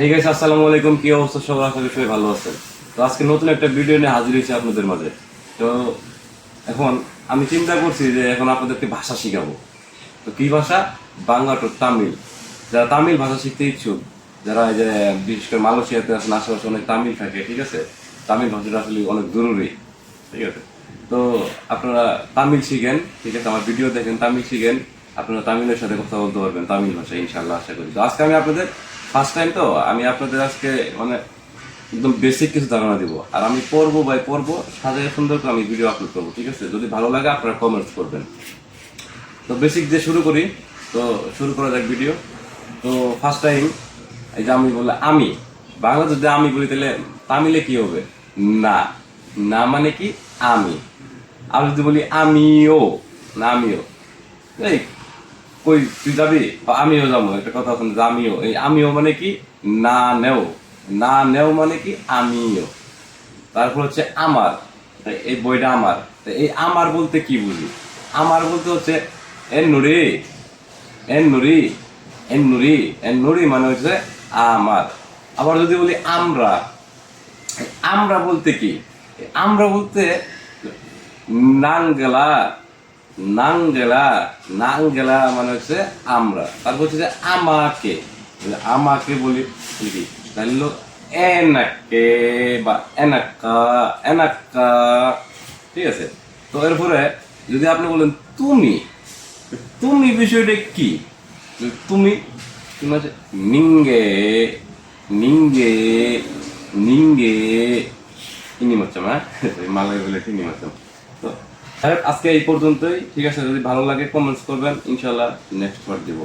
এই গাইস, আসসালামু আলাইকুম। কি অবস্থা সবার? আশা করি সবাই ভালো আছেন। তো আজকে নতুন একটা ভিডিও নিয়ে হাজির হয়েছি আপনাদের মাঝে। তো এখন আমি চিন্তা করছি যে এখন আপনাদেরকে ভাষা শিখাবো। তো কি ভাষা? বাংলা টু তামিল। যারা তামিল ভাষা শিখতে ইচ্ছুক, যারা এই যে বিশেষ করে মালয়েশিয়াতে আছেন, আশেপাশে অনেক তামিল থাকে, ঠিক আছে? তামিল ভাষাটা আসলে অনেক জরুরি, ঠিক আছে? তো আপনারা তামিল শিখেন, ঠিক আছে? আমার ভিডিও দেখেন, তামিল শিখেন, আপনারা তামিলের সাথে কথা বলতে পারবেন তামিল ভাষায়, ইনশাআল্লাহ আশা করি। তো আজকে আমি আপনাদের ফার্স্ট টাইম, তো আমি আপনাদের আজকে মানে একদম বেসিক কিছু ধারণা দিব, আর আমি পড়বো বাই পড়বো সাজায় সুন্দর করে আমি ভিডিও আপলোড করবো, ঠিক আছে? যদি ভালো লাগে আপনারা কমেন্টস করবেন। তো বেসিক দিয়ে শুরু করি। তো শুরু করা যাক ভিডিও। তো ফার্স্ট টাইম এই যে আমি বললাম আমি, বাংলা যদি আমি বলি তাহলে তামিলে কি হবে? না। না মানে কি? আমি। আর যদি বলি আমিও, না আমিও, এই কই তুই যাবি? আমিও যাবো, একটা কথা আছে না যে আমিও, এই আমিও মানে কি? না নেও। না নেও মানে কি? আমিও। তারপর হচ্ছে আমার, এই বইটা আমার। এই আমার বলতে কি বুঝি? আমার বলতে হচ্ছে এন নুরি, এন নুরি, এন নুরি, এন নুরি মানে হচ্ছে আমার। আবার যদি বলি আমরা, আমরা বলতে কি? আমরা বলতে নাঙ্গেলা, নাঙ্গেলা, নাঙ্গেলা মানে হচ্ছে আমরা। তারপর হচ্ছে যে আমাকে, আমাকে বলি কি? তাহলে হলো এনাকে বা এনাকা, এনাকা, ঠিক আছে? তো এরপরে যদি আপনি বলেন তুমি, তুমি বিষয়টা কি? তুমি, তুমি হচ্ছে নিঙ্গে, নিঙ্গে, নিঙ্গে, ইনি মাচ্চাম, হ্যাঁ? মালয় বলে ইনি মাচ্চাম। তো আজকে এই পর্যন্তই, ঠিক আছে? যদি ভালো লাগে কমেন্টস করবেন, ইনশাল্লাহ নেক্সট পার্ট দিব।